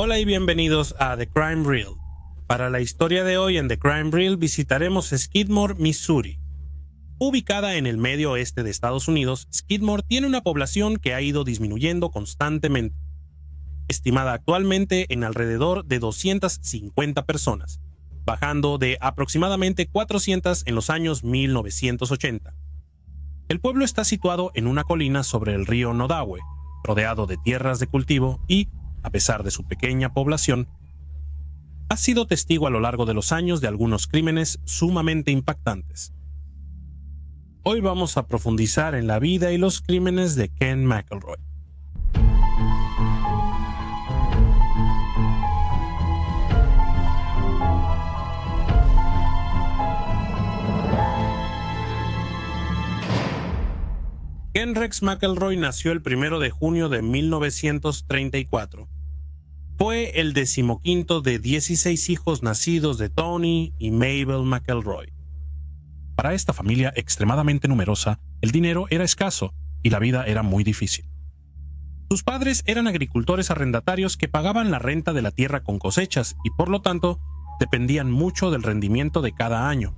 Hola y bienvenidos a The Crime Reel. Para la historia de hoy en The Crime Reel visitaremos Skidmore, Missouri. Ubicada en el medio oeste de Estados Unidos, Skidmore tiene una población que ha ido disminuyendo constantemente, estimada actualmente en alrededor de 250 personas, bajando de aproximadamente 400 en los años 1980. El pueblo está situado en una colina sobre el río Nodawe, rodeado de tierras de cultivo y, a pesar de su pequeña población, ha sido testigo a lo largo de los años de algunos crímenes sumamente impactantes. Hoy vamos a profundizar en la vida y los crímenes de Ken McElroy. Ken Rex McElroy nació el 1 de junio de 1934. Fue el 15º de 16 hijos nacidos de Tony y Mabel McElroy. Para esta familia extremadamente numerosa, el dinero era escaso y la vida era muy difícil. Sus padres eran agricultores arrendatarios que pagaban la renta de la tierra con cosechas y por lo tanto dependían mucho del rendimiento de cada año.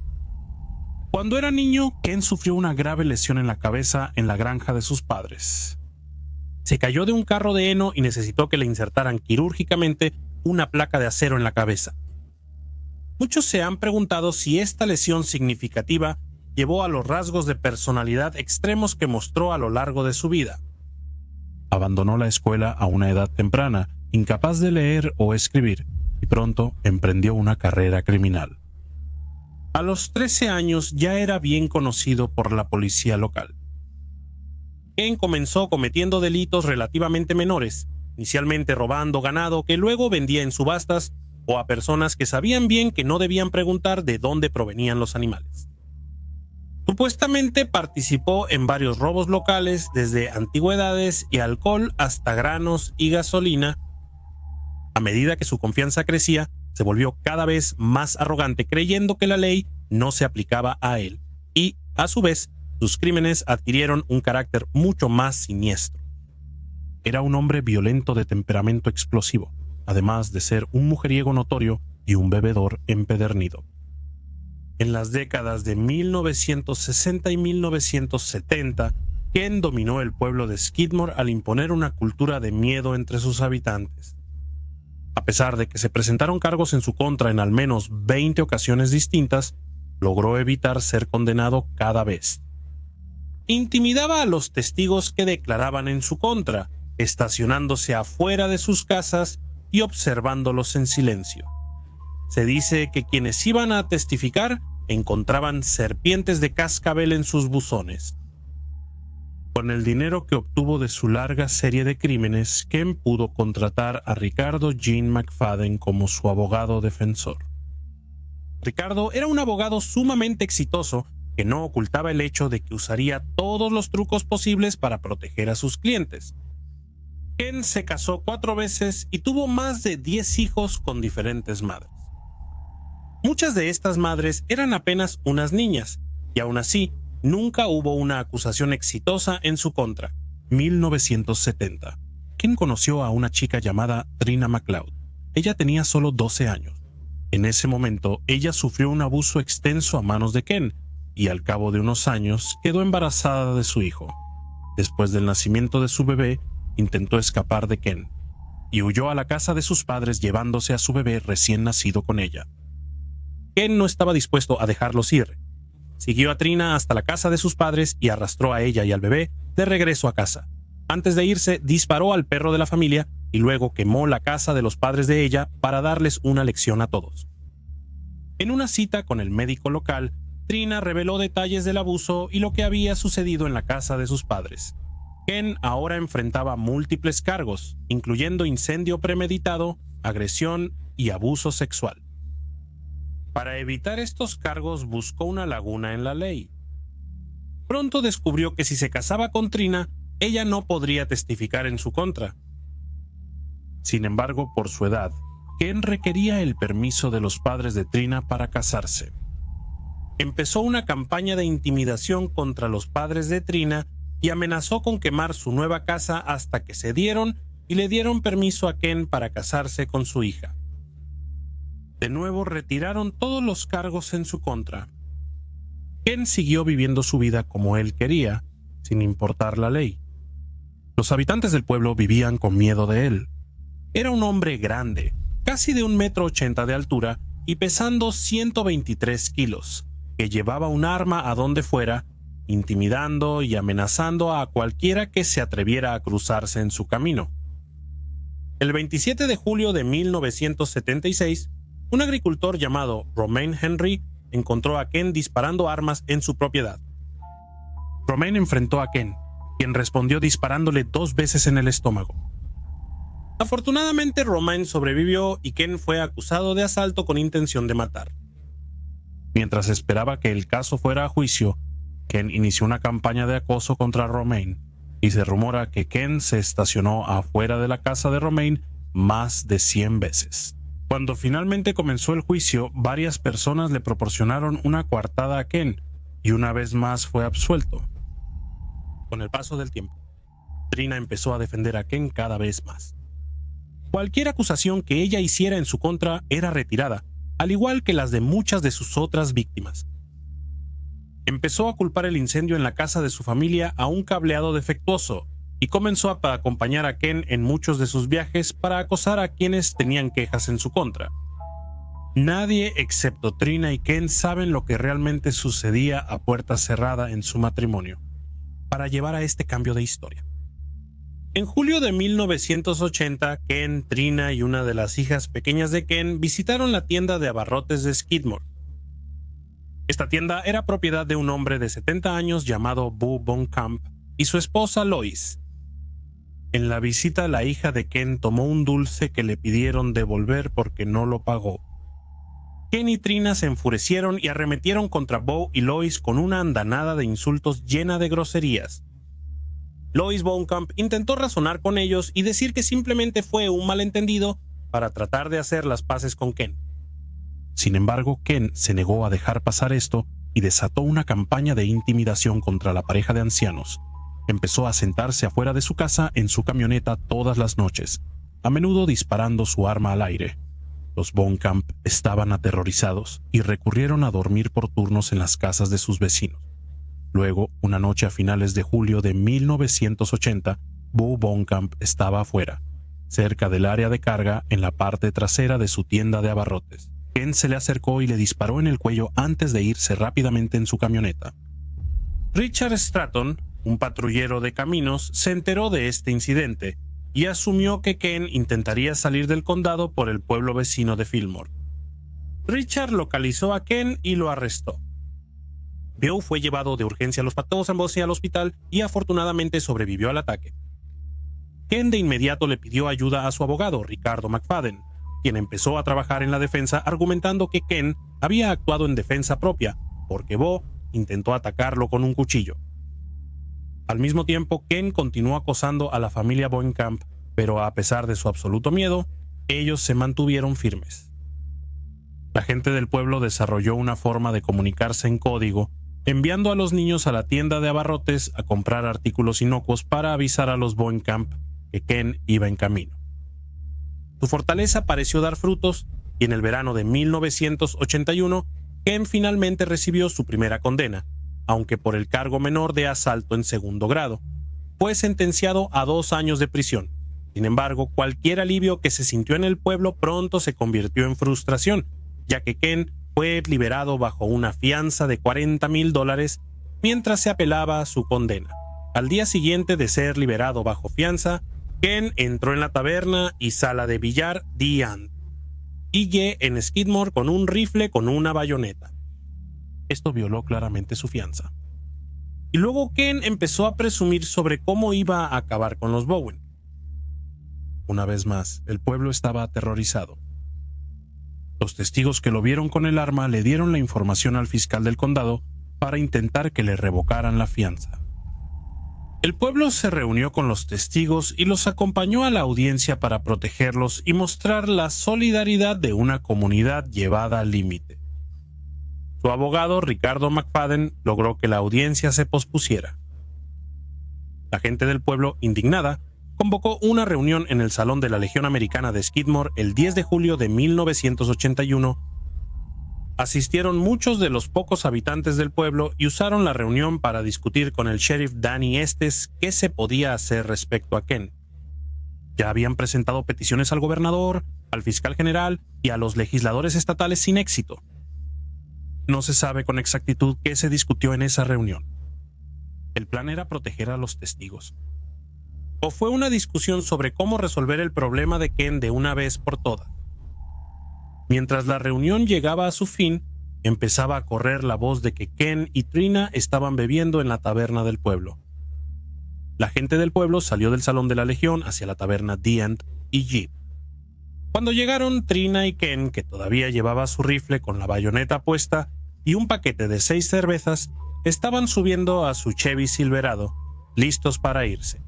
Cuando era niño, Ken sufrió una grave lesión en la cabeza en la granja de sus padres. Se cayó de un carro de heno y necesitó que le insertaran quirúrgicamente una placa de acero en la cabeza. Muchos se han preguntado si esta lesión significativa llevó a los rasgos de personalidad extremos que mostró a lo largo de su vida. Abandonó la escuela a una edad temprana, incapaz de leer o escribir, y pronto emprendió una carrera criminal. A los 13 años ya era bien conocido por la policía local. Ken comenzó cometiendo delitos relativamente menores, inicialmente robando ganado que luego vendía en subastas o a personas que sabían bien que no debían preguntar de dónde provenían los animales. Supuestamente participó en varios robos locales, desde antigüedades y alcohol hasta granos y gasolina. A medida que su confianza crecía, se volvió cada vez más arrogante, creyendo que la ley no se aplicaba a él, y, a su vez, sus crímenes adquirieron un carácter mucho más siniestro. Era un hombre violento de temperamento explosivo, además de ser un mujeriego notorio y un bebedor empedernido. En las décadas de 1960 y 1970, Ken dominó el pueblo de Skidmore al imponer una cultura de miedo entre sus habitantes. A pesar de que se presentaron cargos en su contra en al menos 20 ocasiones distintas, logró evitar ser condenado cada vez. Intimidaba a los testigos que declaraban en su contra, estacionándose afuera de sus casas y observándolos en silencio. Se dice que quienes iban a testificar encontraban serpientes de cascabel en sus buzones. Con el dinero que obtuvo de su larga serie de crímenes, Ken pudo contratar a Ricardo Jean McFadden como su abogado defensor. Ricardo era un abogado sumamente exitoso que no ocultaba el hecho de que usaría todos los trucos posibles para proteger a sus clientes. Ken se casó 4 veces y tuvo más de 10 hijos con diferentes madres. Muchas de estas madres eran apenas unas niñas, y aún así, nunca hubo una acusación exitosa en su contra. 1970. Ken conoció a una chica llamada Trina McLeod. Ella tenía solo 12 años. En ese momento, ella sufrió un abuso extenso a manos de Ken, y al cabo de unos años quedó embarazada de su hijo. Después del nacimiento de su bebé, intentó escapar de Ken, y huyó a la casa de sus padres llevándose a su bebé recién nacido con ella. Ken no estaba dispuesto a dejarlos ir. Siguió a Trina hasta la casa de sus padres y arrastró a ella y al bebé de regreso a casa. Antes de irse, disparó al perro de la familia y luego quemó la casa de los padres de ella para darles una lección a todos. En una cita con el médico local, Trina reveló detalles del abuso y lo que había sucedido en la casa de sus padres. Ken ahora enfrentaba múltiples cargos, incluyendo incendio premeditado, agresión y abuso sexual. Para evitar estos cargos buscó una laguna en la ley. Pronto descubrió que si se casaba con Trina, ella no podría testificar en su contra. Sin embargo, por su edad, Ken requería el permiso de los padres de Trina para casarse. Empezó una campaña de intimidación contra los padres de Trina y amenazó con quemar su nueva casa hasta que cedieron y le dieron permiso a Ken para casarse con su hija. De nuevo retiraron todos los cargos en su contra. Ken siguió viviendo su vida como él quería, sin importar la ley. Los habitantes del pueblo vivían con miedo de él. Era un hombre grande, casi de 1,80 m de altura y pesando 123 kilos, que llevaba un arma a donde fuera, intimidando y amenazando a cualquiera que se atreviera a cruzarse en su camino. El 27 de julio de 1976, un agricultor llamado Romain Henry encontró a Ken disparando armas en su propiedad. Romain enfrentó a Ken, quien respondió disparándole 2 veces en el estómago. Afortunadamente, Romain sobrevivió y Ken fue acusado de asalto con intención de matar. Mientras esperaba que el caso fuera a juicio, Ken inició una campaña de acoso contra Romain, y se rumora que Ken se estacionó afuera de la casa de Romain más de 100 veces. Cuando finalmente comenzó el juicio, varias personas le proporcionaron una coartada a Ken, y una vez más fue absuelto. Con el paso del tiempo, Trina empezó a defender a Ken cada vez más. Cualquier acusación que ella hiciera en su contra era retirada, al igual que las de muchas de sus otras víctimas. Empezó a culpar el incendio en la casa de su familia a un cableado defectuoso y comenzó a acompañar a Ken en muchos de sus viajes para acosar a quienes tenían quejas en su contra. Nadie excepto Trina y Ken saben lo que realmente sucedía a puerta cerrada en su matrimonio, para llevar a este cambio de historia. En julio de 1980, Ken, Trina y una de las hijas pequeñas de Ken visitaron la tienda de abarrotes de Skidmore. Esta tienda era propiedad de un hombre de 70 años llamado Bo Bonkamp y su esposa Lois. En la visita, la hija de Ken tomó un dulce que le pidieron devolver porque no lo pagó. Ken y Trina se enfurecieron y arremetieron contra Bo y Lois con una andanada de insultos llena de groserías. Lois Bonkamp intentó razonar con ellos y decir que simplemente fue un malentendido para tratar de hacer las paces con Ken. Sin embargo, Ken se negó a dejar pasar esto y desató una campaña de intimidación contra la pareja de ancianos. Empezó a sentarse afuera de su casa en su camioneta todas las noches, a menudo disparando su arma al aire. Los Bonkamp estaban aterrorizados y recurrieron a dormir por turnos en las casas de sus vecinos. Luego, una noche a finales de julio de 1980, Bo Bonkamp estaba afuera, cerca del área de carga en la parte trasera de su tienda de abarrotes. Ken se le acercó y le disparó en el cuello antes de irse rápidamente en su camioneta. Richard Stratton, un patrullero de caminos, se enteró de este incidente y asumió que Ken intentaría salir del condado por el pueblo vecino de Fillmore. Richard localizó a Ken y lo arrestó. Beau fue llevado de urgencia a los ambos al hospital y afortunadamente sobrevivió al ataque. Ken de inmediato le pidió ayuda a su abogado, Ricardo McFadden, quien empezó a trabajar en la defensa argumentando que Ken había actuado en defensa propia, porque Bo intentó atacarlo con un cuchillo. Al mismo tiempo, Ken continuó acosando a la familia Bonkamp, pero a pesar de su absoluto miedo, ellos se mantuvieron firmes. La gente del pueblo desarrolló una forma de comunicarse en código, enviando a los niños a la tienda de abarrotes a comprar artículos inocuos para avisar a los Bonkamp que Ken iba en camino. Su fortaleza pareció dar frutos y en el verano de 1981, Ken finalmente recibió su primera condena, aunque por el cargo menor de asalto en segundo grado. Fue sentenciado a 2 años de prisión. Sin embargo, cualquier alivio que se sintió en el pueblo pronto se convirtió en frustración, ya que Ken fue liberado bajo una fianza de $40,000 mientras se apelaba a su condena. Al día siguiente de ser liberado bajo fianza, Ken entró en la taberna y sala de billar The Ant, y en Skidmore con un rifle con una bayoneta. Esto violó claramente su fianza. Y luego Ken empezó a presumir sobre cómo iba a acabar con los Bowen. Una vez más, el pueblo estaba aterrorizado. Los testigos que lo vieron con el arma le dieron la información al fiscal del condado para intentar que le revocaran la fianza. El pueblo se reunió con los testigos y los acompañó a la audiencia para protegerlos y mostrar la solidaridad de una comunidad llevada al límite. Su abogado, Ricardo McFadden, logró que la audiencia se pospusiera. La gente del pueblo, indignada, convocó una reunión en el Salón de la Legión Americana de Skidmore el 10 de julio de 1981. Asistieron muchos de los pocos habitantes del pueblo y usaron la reunión para discutir con el sheriff Danny Estes qué se podía hacer respecto a Ken. Ya habían presentado peticiones al gobernador, al fiscal general y a los legisladores estatales sin éxito. No se sabe con exactitud qué se discutió en esa reunión. El plan era proteger a los testigos. ¿O fue una discusión sobre cómo resolver el problema de Ken de una vez por todas? Mientras la reunión llegaba a su fin, empezaba a correr la voz de que Ken y Trina estaban bebiendo en la taberna del pueblo. La gente del pueblo salió del Salón de la Legión hacia la taberna The Ant y Jeep. Cuando llegaron, Trina y Ken, que todavía llevaba su rifle con la bayoneta puesta y un paquete de 6 cervezas, estaban subiendo a su Chevy Silverado, listos para irse.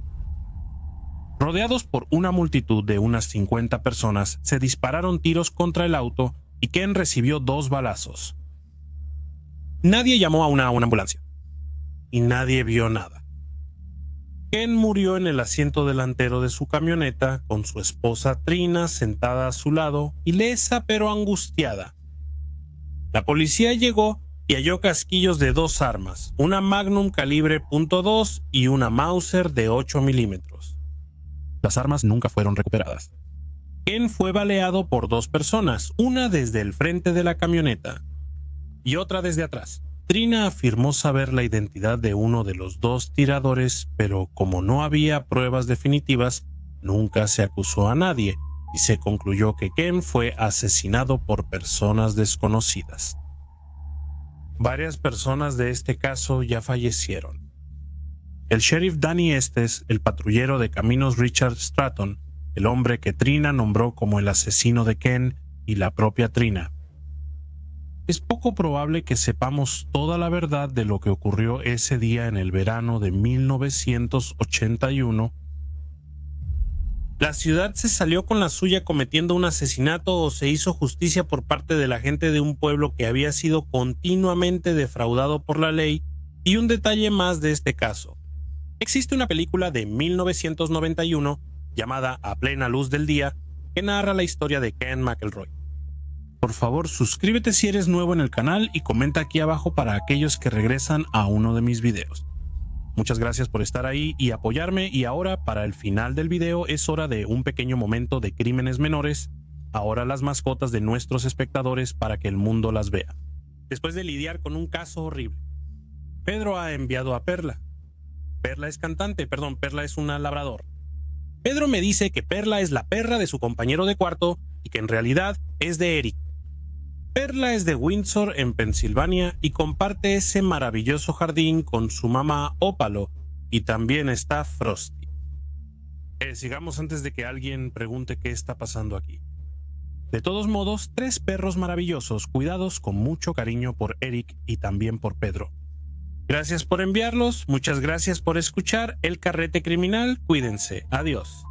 Rodeados por una multitud de unas 50 personas, se dispararon tiros contra el auto y Ken recibió 2 balazos. Nadie llamó a una ambulancia y nadie vio nada. Ken murió en el asiento delantero de su camioneta con su esposa Trina sentada a su lado, ilesa pero angustiada. La policía llegó y halló casquillos de 2 armas, una Magnum calibre .2 y una Mauser de 8 milímetros. Las armas nunca fueron recuperadas. Ken fue baleado por 2 personas, una desde el frente de la camioneta y otra desde atrás. Trina afirmó saber la identidad de uno de los 2 tiradores, pero como no había pruebas definitivas, nunca se acusó a nadie y se concluyó que Ken fue asesinado por personas desconocidas. Varias personas de este caso ya fallecieron. El sheriff Danny Estes, el patrullero de caminos Richard Stratton, el hombre que Trina nombró como el asesino de Ken, y la propia Trina. Es poco probable que sepamos toda la verdad de lo que ocurrió ese día en el verano de 1981. ¿La ciudad se salió con la suya cometiendo un asesinato o se hizo justicia por parte de la gente de un pueblo que había sido continuamente defraudado por la ley? Y un detalle más de este caso. Existe una película de 1991 llamada A plena luz del día que narra la historia de Ken McElroy. Por favor, suscríbete si eres nuevo en el canal y comenta aquí abajo para aquellos que regresan a uno de mis videos. Muchas gracias por estar ahí y apoyarme, y ahora para el final del video es hora de un pequeño momento de crímenes menores, ahora las mascotas de nuestros espectadores para que el mundo las vea. Después de lidiar con un caso horrible, Pedro ha enviado a Perla. Perla es Perla es una labrador. Pedro me dice que Perla es la perra de su compañero de cuarto y que en realidad es de Eric. Perla es de Windsor, en Pensilvania, y comparte ese maravilloso jardín con su mamá Ópalo, y también está Frosty. Sigamos antes de que alguien pregunte qué está pasando aquí. De todos modos, 3 perros maravillosos cuidados con mucho cariño por Eric y también por Pedro. Gracias por enviarlos, muchas gracias por escuchar El Carrete Criminal, cuídense, adiós.